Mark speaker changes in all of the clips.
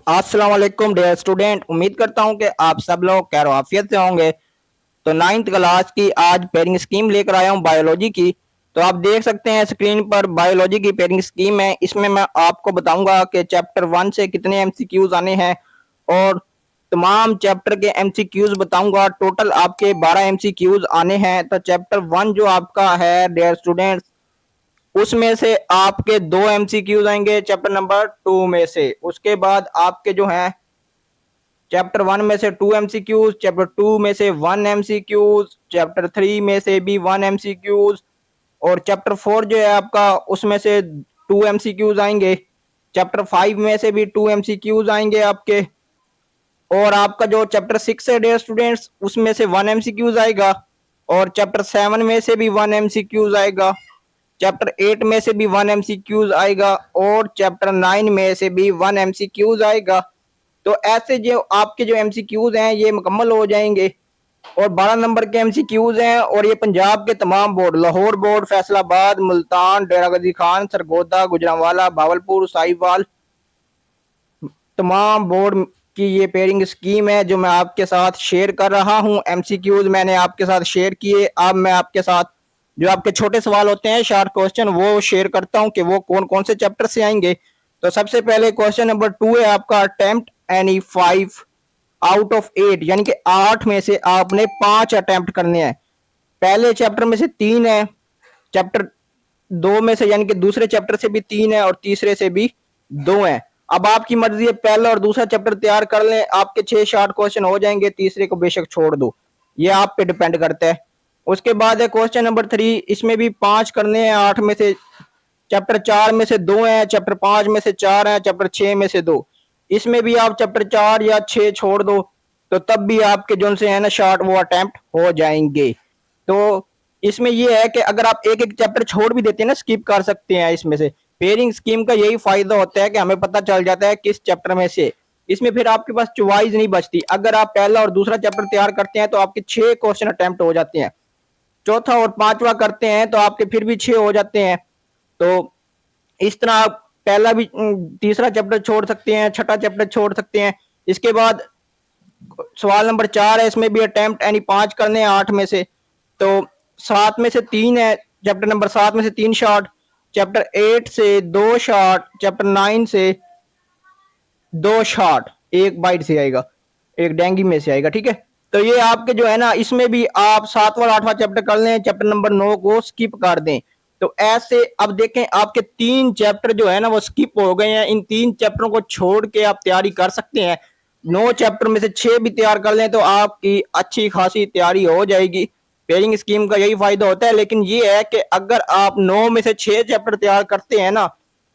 Speaker 1: अस्सलाम वालेकुम dear student, उम्मीद करता हूं कि आप सब लोग खैर आफियत से होंगे। तो नाइन्थ क्लास की आज पेयरिंग स्कीम लेकर आया हूं बायोलॉजी की। तो आप देख सकते हैं स्क्रीन पर बायोलॉजी की पेयरिंग स्कीम है। इसमें मैं आपको बताऊंगा कि चैप्टर 1 से कितने एमसीक्यूज आने हैं और तमाम चैप्टर के एमसीक्यूज बताऊंगा। टोटल आपके 12 एमसीक्यूज आने हैं। तो चैप्टर 1 जो आपका है डियर स्टूडेंट्स, उसमें से आपके 2 एमसीक्यूज आएंगे चैप्टर नंबर 2 में से। उसके बाद आपके जो हैं चैप्टर 1 में से 2 एमसीक्यूज, चैप्टर 2 में से 1 एमसीक्यूज, चैप्टर 3 में से भी 1 एमसीक्यूज और चैप्टर 4 जो है आपका उसमें से 2 एमसीक्यूज आएंगे। चैप्टर 5 में से भी 2 एमसीक्यूज आएंगे आपके। और आपका जो चैप्टर 6 है डियर स्टूडेंट्स, उसमें से 1 एमसीक्यूज आएगा और चैप्टर 7 में से भी 1 एमसीक्यूज आएगा। चैप्टर 8 में से भी 1 एमसीक्यूज आएगा और चैप्टर 9 में से भी 1 एमसीक्यूज आएगा। तो ऐसे जो आपके जो एमसीक्यूज हैं ये मुकम्मल हो जाएंगे और 12 नंबर के एमसीक्यूज हैं। और ये पंजाब के तमाम बोर्ड, लाहौर बोर्ड, फैसलाबाद, मुल्तान, डेरा गाजी खान, सरगोदा, गुजरांवाला, भावलपुर, साहिवाल, तमाम बोर्ड की ये पेयरिंग स्कीम है जो मैं आपके साथ शेयर कर रहा हूं। एमसीक्यूज मैंने आपके साथ शेयर किए। अब मैं आपके साथ जो आपके छोटे सवाल होते हैं, शार्ट क्वेश्चन, वो शेयर करता हूं कि वो कौन कौन से चैप्टर से आएंगे। तो सबसे पहले क्वेश्चन नंबर 2 है आपका, अटेम्प्ट एनी 5 आउट ऑफ 8, यानी कि 8 में से आपने 5 अटेम्प्ट करने हैं। पहले चैप्टर में से 3 है, चैप्टर 2 में से यानी कि दूसरे चैप्टर से भी 3 है और तीसरे से भी 2 है। अब आपकी मर्जी है, पहला और दूसरा चैप्टर तैयार कर लें, आपके 6 शार्ट क्वेश्चन हो जाएंगे, तीसरे को बेशक छोड़ दो, ये आप पे डिपेंड करता है। उसके बाद है क्वेश्चन नंबर 3, इसमें भी 5 करने हैं 8 में से। चैप्टर 4 में से 2 है, चैप्टर 5 में से 4 है, चैप्टर 6 में से 2। इसमें भी आप चैप्टर 4 या 6 छोड़ दो तो तब भी आपके जो से है ना शार्ट वो अटेम्प्ट हो जाएंगे। तो इसमें ये है कि अगर आप एक एक चैप्टर छोड़ भी देते हैं ना, स्किप कर सकते हैं इसमें से। पेयरिंग स्कीम का यही फायदा होता है कि हमें पता चल जाता है किस चैप्टर में से। इसमें फिर आपके पास चॉइस नहीं बचती। अगर आप पहला और दूसरा चैप्टर तैयार करते हैं तो आपके 6 क्वेश्चन अटेम्प्ट हो जाते हैं। चौथा और पांचवा करते हैं तो आपके फिर भी 6 हो जाते हैं। तो इस तरह आप पहला भी तीसरा चैप्टर छोड़ सकते हैं, छठा चैप्टर छोड़ सकते हैं। इसके बाद सवाल नंबर 4 है, इसमें भी अटेम्प्ट यानी 5 करने हैं 8 में से। तो 7 में से 3 है, चैप्टर नंबर 7 में से 3 शॉर्ट, चैप्टर 8 से 2 शॉर्ट, चैप्टर 9 से 2 शॉर्ट, एक बाइट से आएगा, एक डेंगी में से आएगा। ठीक है, तो ये आपके जो है ना, इसमें भी आप 7वां और 8वां चैप्टर कर लें, चैप्टर नंबर 9 को स्किप कर दें। तो ऐसे अब देखें आपके 3 चैप्टर जो है ना वो स्किप हो गए हैं। इन 3 चैप्टरों को छोड़ के आप तैयारी कर सकते हैं। 9 चैप्टर में से 6 भी तैयार कर लें तो आपकी अच्छी खासी तैयारी हो जाएगी। पेयरिंग स्कीम का यही फायदा होता है। लेकिन ये है कि अगर आप 9 में से 6 चैप्टर तैयार करते हैं ना,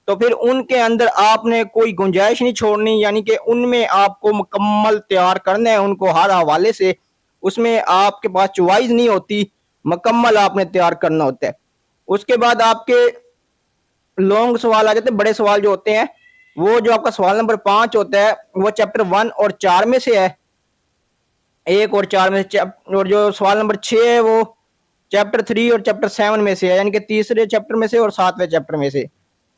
Speaker 1: तो फिर उनके अंदर आपने कोई गुंजाइश नहीं छोड़नी, यानी कि उनमें आपको मुकम्मल तैयार करना है उनको हर हवाले से। उसमें आपके पास चॉइस नहीं होती, मुकम्मल आपने तैयार करना होता है। उसके बाद आपके लॉन्ग सवाल आ जाते हैं, बड़े सवाल जो होते हैं। वो जो आपका सवाल नंबर 5 होता है वो चैप्टर 1 और 4 में से है, 1 और 4 में से। और जो सवाल नंबर 6 है वो चैप्टर 3 और चैप्टर 7 में से है, यानी कि तीसरे चैप्टर में से और 7वें चैप्टर में से।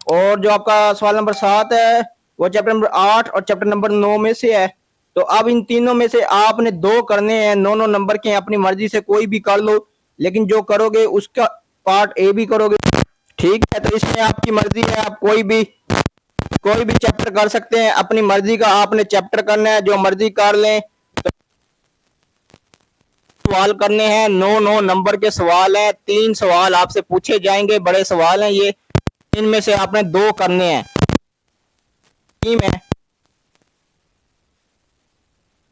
Speaker 1: और जो आपका सवाल नंबर 7 है वो चैप्टर नंबर 8 और चैप्टर नंबर 9 में से है। तो अब इन तीनों में से आपने 2 करने हैं, 9 नंबर के, अपनी मर्जी से कोई भी कर लो, लेकिन जो करोगे उसका पार्ट ए भी करोगे। ठीक है, तो इसमें आपकी मर्जी है, आप कोई भी चैप्टर कर सकते हैं, अपनी मर्जी का आपने चैप्टर करना है, जो मर्जी कर लें। तो सवाल करने हैं, 9 नंबर के सवाल हैं, 3 सवाल आपसे पूछे जाएंगे, बड़े सवाल हैं ये। इनमें से आपने 2 करने हैं। टीम है,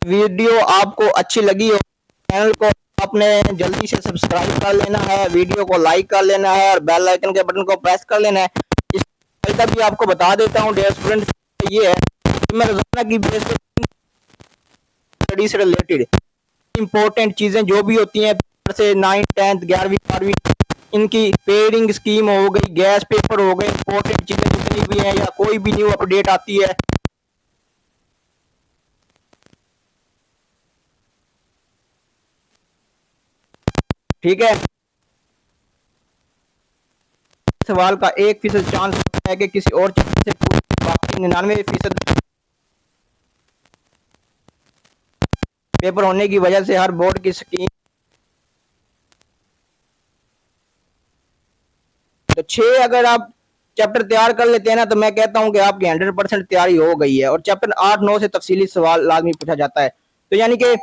Speaker 1: वीडियो आपको अच्छी लगी हो, चैनल को आपने जल्दी से सब्सक्राइब कर लेना है, वीडियो को लाइक कर लेना है और बेल आइकन के बटन को प्रेस कर लेना है। इस फायदा भी आपको बता देता हूँ डियर स्टूडेंट, ये है कि मैं रोजाना की बेस पे स्टडी से रिलेटेड इंपॉर्टेंट चीजें जो भी होती हैं, से 9th 10th 11वीं 12वीं, इनकी पेयरिंग स्कीम हो गई, गैस पेपर हो गए, इंपॉर्टेंट चीजें जितनी भी हैं या कोई भी न्यू अपडेट आती है, ठीक है। सवाल का 1% चांस होता है कि किसी और चीज से पूछ, बाकी 99% पेपर होने की वजह से हर बोर्ड की स्कीम, तो 6 अगर आप चैप्टर तैयार कर लेते हैं ना, तो मैं कहता हूं कि आपकी 100% तैयारी हो गई है। और चैप्टर 8 9 से तफसीली सवाल लाजमी पूछा जाता है। तो यानी कि